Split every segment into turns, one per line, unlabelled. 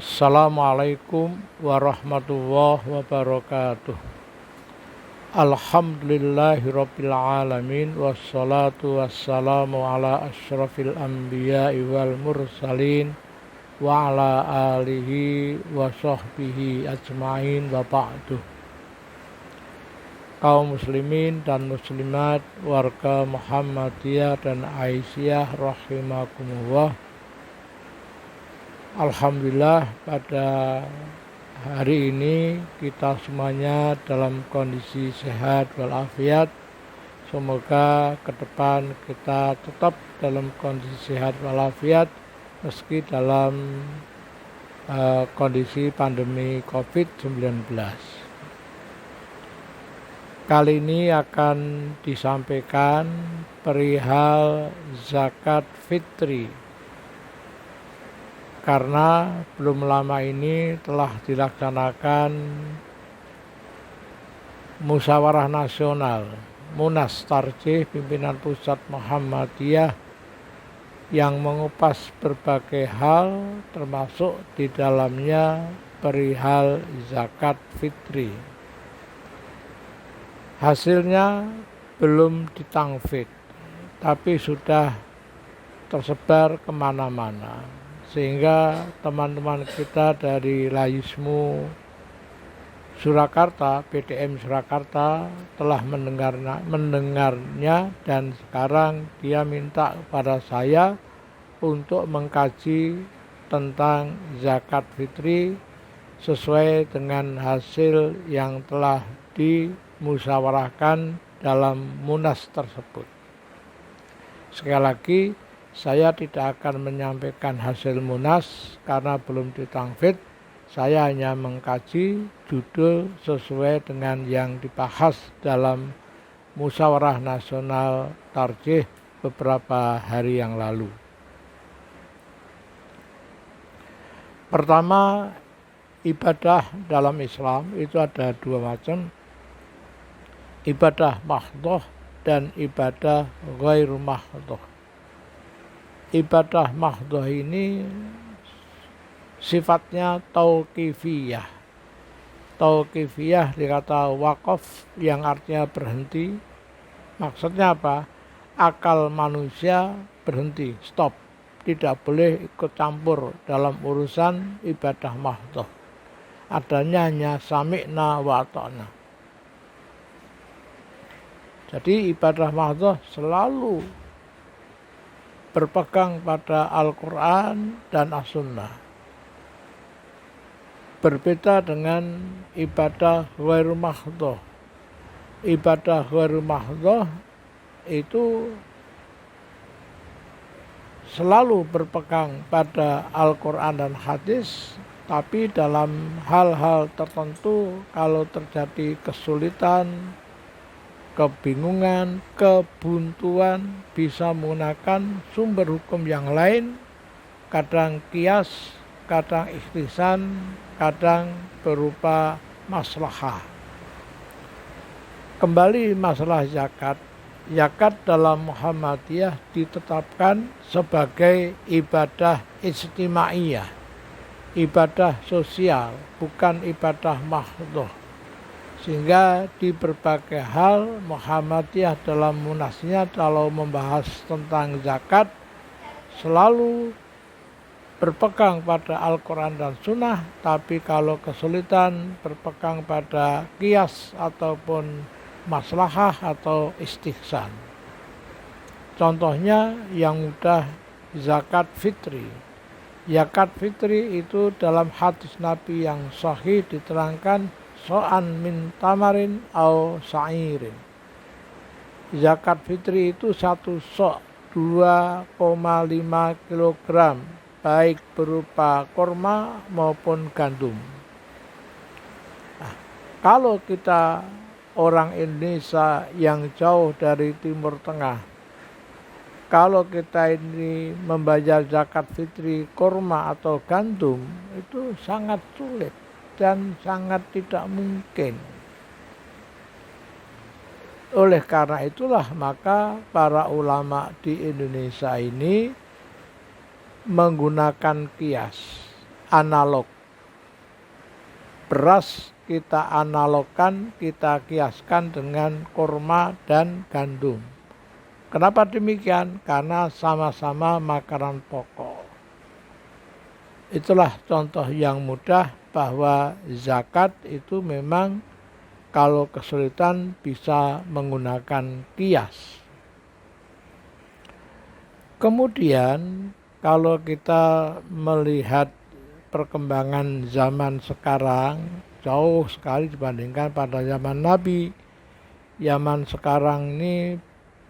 Assalamualaikum warahmatullahi wabarakatuh. Alhamdulillahirabbil alamin wassalatu wassalamu ala asyrafil anbiya'i wal mursalin wa ala alihi wa sahbihi ajmain wa ba'du. Kaum muslimin dan muslimat, warga Muhammadiyah dan Aisyah rahimakumullah. Alhamdulillah pada hari ini kita semuanya dalam kondisi sehat walafiat. Semoga ke depan kita tetap dalam kondisi sehat walafiat meski dalam kondisi pandemi COVID-19. Kali ini akan disampaikan perihal zakat fitri. Karena belum lama ini telah dilaksanakan musyawarah nasional Munas Tarjih pimpinan pusat Muhammadiyah yang mengupas berbagai hal termasuk di dalamnya perihal zakat fitri. Hasilnya belum ditangfid, tapi sudah tersebar kemana-mana. Sehingga teman-teman kita dari Layismu Surakarta, PDM Surakarta telah mendengarnya dan sekarang dia minta kepada saya untuk mengkaji tentang zakat fitri sesuai dengan hasil yang telah dimusyawarahkan dalam Munas tersebut. Sekali lagi, saya tidak akan menyampaikan hasil Munas karena belum ditangfid. Saya hanya mengkaji judul sesuai dengan yang dibahas dalam Musyawarah Nasional Tarjih beberapa hari yang lalu. Pertama, ibadah dalam Islam itu ada dua macam. Ibadah mahdhah dan ibadah ghairu mahdhah. Ibadah mahdhah ini sifatnya tauqifiyah. Tauqifiyah dikata wakaf yang artinya berhenti. Maksudnya apa? Akal manusia berhenti, stop. Tidak boleh ikut campur dalam urusan ibadah mahdhah. Adanya hanya sami'na wa ata'na. Jadi ibadah mahdhah selalu berpegang pada Al-Quran dan As-Sunnah. Berbeda dengan ibadah ghairu mahdhah. Ibadah ghairu mahdhah itu selalu berpegang pada Al-Quran dan hadis, tapi dalam hal-hal tertentu kalau terjadi kesulitan, kebingungan, kebuntuan, bisa menggunakan sumber hukum yang lain, kadang qiyas, kadang ikhtisan, kadang berupa maslahah. Kembali masalah zakat. Zakat dalam Muhammadiyah ditetapkan sebagai ibadah ijtimaiyah, ibadah sosial, bukan ibadah mahdhah. Sehingga di berbagai hal Muhammadiyah dalam munasnya kalau membahas tentang zakat selalu berpegang pada Al-Quran dan Sunnah, tapi kalau kesulitan berpegang pada qiyas ataupun maslahah atau istihsan. Contohnya yang mudah zakat fitri. Zakat fitri itu dalam hadis Nabi yang sahih diterangkan so'an min tamarin au sa'irin. Zakat fitri itu satu so' 2,5 kg baik berupa korma maupun gandum. Nah, kalau kita orang Indonesia yang jauh dari Timur Tengah, kalau kita ini membayar zakat fitri korma atau gandum itu sangat sulit dan sangat tidak mungkin. Oleh karena itulah maka para ulama di Indonesia ini menggunakan qiyas analog. Beras kita analogkan, kita kiaskan dengan kurma dan gandum. Kenapa demikian? Karena sama-sama makanan pokok. Itulah contoh yang mudah bahwa zakat itu memang kalau kesulitan bisa menggunakan kias. Kemudian kalau kita melihat perkembangan zaman sekarang jauh sekali dibandingkan pada zaman Nabi. Zaman sekarang ini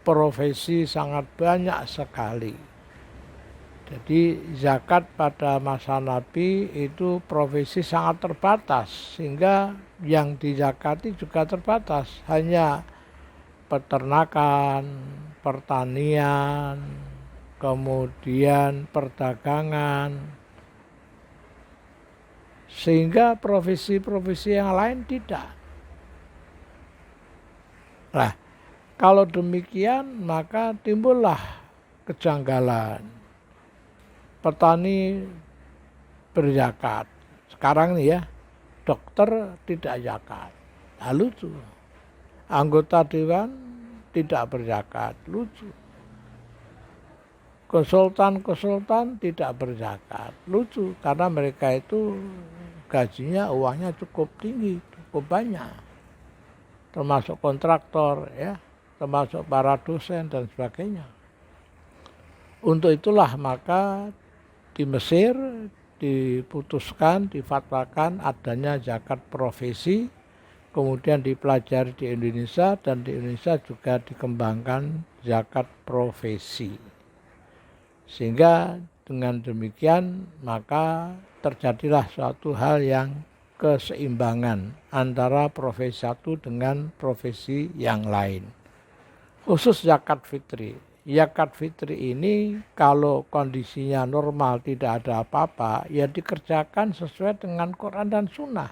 profesi sangat banyak sekali. Jadi zakat pada masa Nabi itu profesi sangat terbatas, sehingga yang dizakati juga terbatas, hanya peternakan, pertanian, kemudian perdagangan, sehingga profesi-profesi yang lain tidak. Nah, kalau demikian maka timbullah kejanggalan. Petani berzakat. Sekarang nih ya, dokter tidak zakat. Lucu. Anggota dewan tidak berzakat. Lucu. Konsultan tidak berzakat. Lucu, karena mereka itu gajinya, uangnya cukup tinggi, cukup banyak. Termasuk kontraktor, ya, termasuk para dosen dan sebagainya. Untuk itulah maka di Mesir diputuskan, difatwakan adanya zakat profesi, kemudian dipelajari di Indonesia, dan di Indonesia juga dikembangkan zakat profesi. Sehingga dengan demikian maka terjadilah suatu hal yang keseimbangan antara profesi satu dengan profesi yang lain. Khusus zakat fitri. Zakat fitri ini kalau kondisinya normal tidak ada apa-apa, ya dikerjakan sesuai dengan Quran dan Sunnah.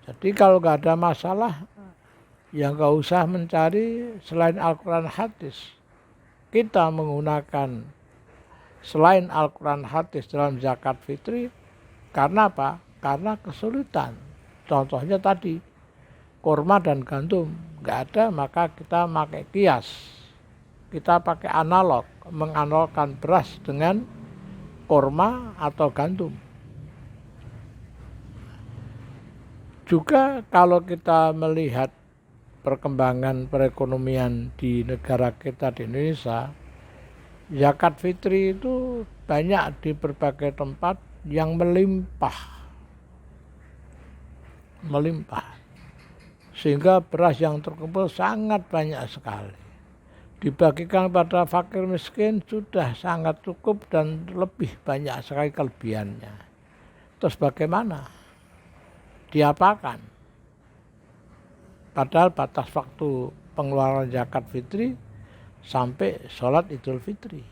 Jadi kalau nggak ada masalah, ya nggak usah mencari selain Al-Quran hadis. Kita menggunakan selain Al-Quran hadis dalam zakat fitri, karena apa? Karena kesulitan. Contohnya tadi, kurma dan gandum nggak ada, maka kita pakai kias, kita pakai analog, menganalogkan beras dengan kurma atau gandum. Juga kalau kita melihat perkembangan perekonomian di negara kita di Indonesia, zakat fitri itu banyak di berbagai tempat yang melimpah. Sehingga beras yang terkumpul sangat banyak sekali. Dibagikan pada fakir miskin sudah sangat cukup dan lebih banyak sekali kelebihannya. Terus bagaimana? Diapakan? Padahal batas waktu pengeluaran zakat fitri sampai sholat Idul Fitri.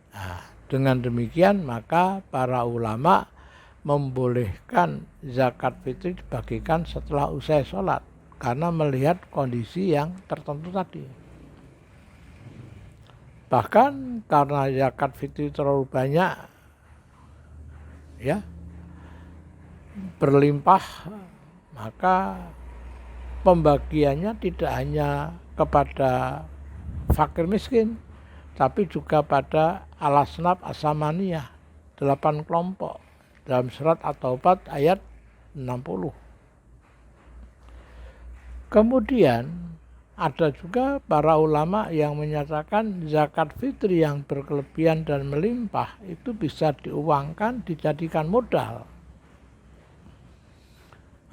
Nah, dengan demikian maka para ulama membolehkan zakat fitri dibagikan setelah usai sholat, karena melihat kondisi yang tertentu tadi. Bahkan karena zakat fitri terlalu banyak, ya, berlimpah, maka pembagiannya tidak hanya kepada fakir miskin, tapi juga pada al-asnaf as-samaniyah, 8 kelompok dalam surat At-Taubah ayat 60. Kemudian ada juga para ulama yang menyatakan zakat fitri yang berkelebihan dan melimpah itu bisa diuangkan, dijadikan modal.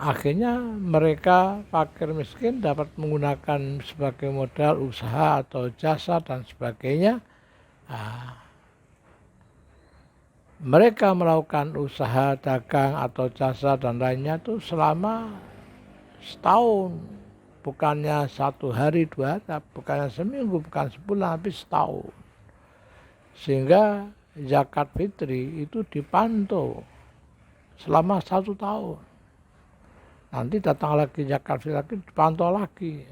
Akhirnya mereka fakir miskin dapat menggunakan sebagai modal usaha atau jasa dan sebagainya. Mereka melakukan usaha dagang atau jasa dan lainnya itu selama setahun. Bukannya 1 hari 2 hari, bukannya seminggu, bukan sebulan, tapi setahun. Sehingga zakat fitri itu dipantau selama 1 tahun. Nanti datang lagi zakat fitri lagi, dipantau lagi.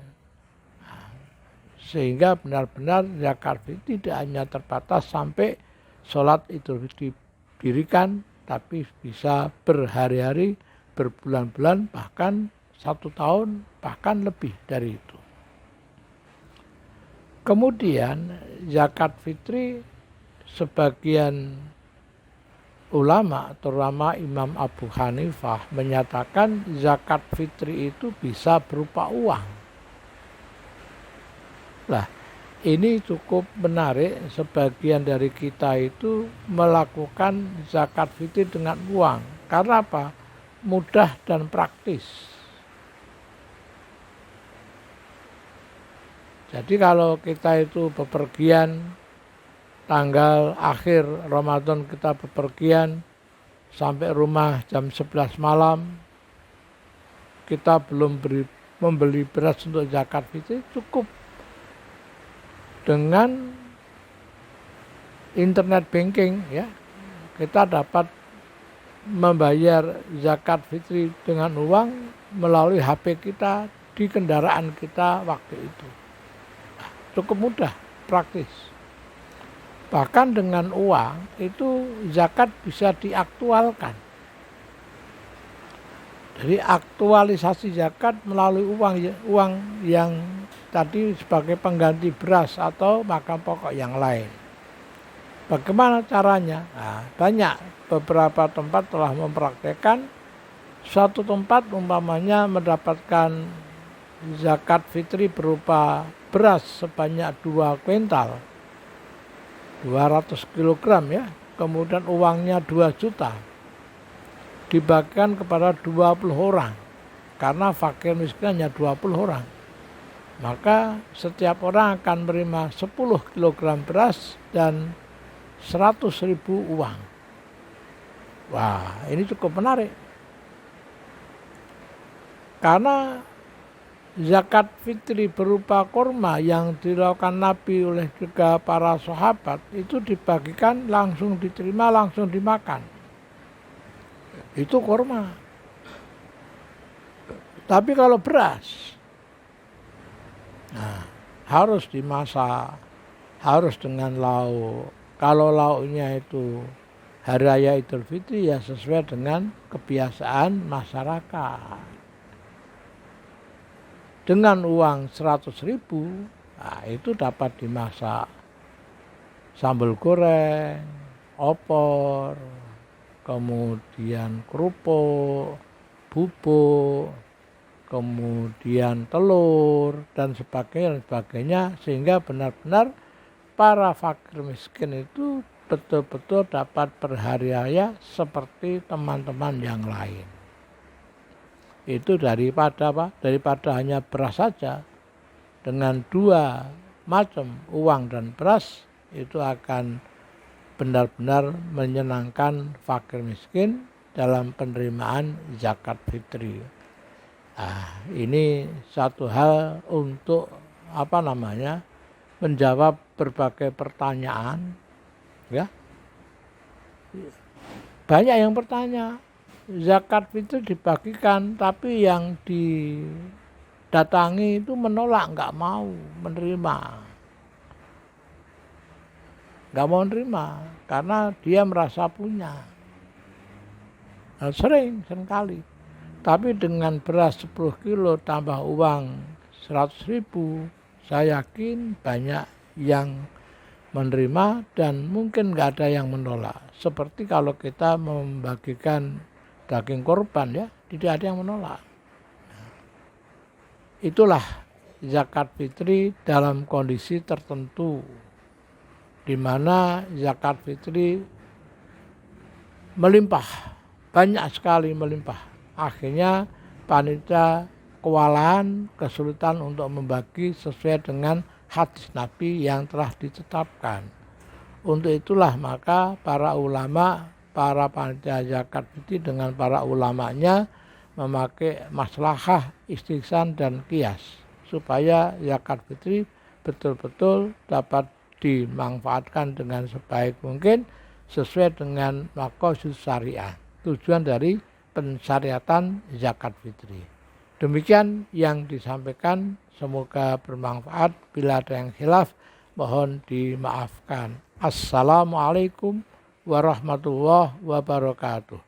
Sehingga benar-benar zakat fitri tidak hanya terbatas sampai sholat itu didirikan, tapi bisa berhari-hari, berbulan-bulan, bahkan 1 tahun, bahkan lebih dari itu. Kemudian zakat fitri, sebagian ulama, terutama Imam Abu Hanifah, menyatakan zakat fitri itu bisa berupa uang. Lah, ini cukup menarik, sebagian dari kita itu melakukan zakat fitri dengan uang. Karena apa? Mudah dan praktis. Jadi kalau kita itu bepergian, tanggal akhir Ramadan kita bepergian, sampai rumah jam 11 malam, kita belum membeli beras untuk zakat fitri, cukup dengan internet banking, ya, kita dapat membayar zakat fitri dengan uang melalui HP kita di kendaraan kita waktu itu. Cukup mudah, praktis. Bahkan dengan uang itu zakat bisa diaktualkan. Jadi aktualisasi zakat melalui uang yang tadi sebagai pengganti beras atau makan pokok yang lain. Bagaimana caranya? Nah, banyak, beberapa tempat telah mempraktekkan. Suatu tempat umpamanya mendapatkan zakat fitri berupa beras sebanyak 2 kuintal, 200 kg, ya, kemudian uangnya 2 juta, dibagikan kepada 20 orang, karena fakir miskin hanya 20 orang. Maka setiap orang akan menerima 10 kg beras dan 100.000 uang. Wah, ini cukup menarik. Karena zakat fitri berupa kurma yang dilakukan Nabi oleh juga para sahabat itu dibagikan, langsung diterima, langsung dimakan. Itu kurma. Tapi kalau beras, nah, harus dimasak, harus dengan lauk. Kalau lauknya itu hari raya Idul Fitri, ya sesuai dengan kebiasaan masyarakat. Dengan uang 100.000, nah, itu dapat dimasak sambal goreng, opor, kemudian kerupuk, bubuk, kemudian telur, dan sebagainya, sehingga benar-benar para fakir miskin itu betul-betul dapat berhari raya seperti teman-teman yang lain. Itu daripada hanya beras saja, dengan 2 macam uang dan beras, itu akan benar-benar menyenangkan fakir miskin dalam penerimaan zakat fitri. Nah, ini satu hal untuk menjawab berbagai pertanyaan, ya. Banyak yang bertanya, zakat fitri dibagikan, tapi yang didatangi itu menolak, nggak mau menerima. Nggak mau menerima karena dia merasa punya. Nah, seringkali. Tapi dengan beras 10 kilo tambah uang 100.000, saya yakin banyak yang menerima dan mungkin nggak ada yang menolak. Seperti kalau kita membagikan daging korban, ya, tidak ada yang menolak. Itulah zakat fitri dalam kondisi tertentu, di mana zakat fitri melimpah, banyak sekali melimpah. Akhirnya panitia kewalahan, kesulitan untuk membagi sesuai dengan hadis Nabi yang telah ditetapkan. Untuk itulah maka para ulama, para panitia zakat fitri dengan para ulamanya memakai maslahah, istihsan dan qiyas supaya zakat fitri betul-betul dapat dimanfaatkan dengan sebaik mungkin sesuai dengan maqasid syariah, tujuan dari pensyariatan zakat fitri. Demikian yang disampaikan, semoga bermanfaat. Bila ada yang khilaf, mohon dimaafkan. Assalamualaikum warahmatullahi wabarakatuh.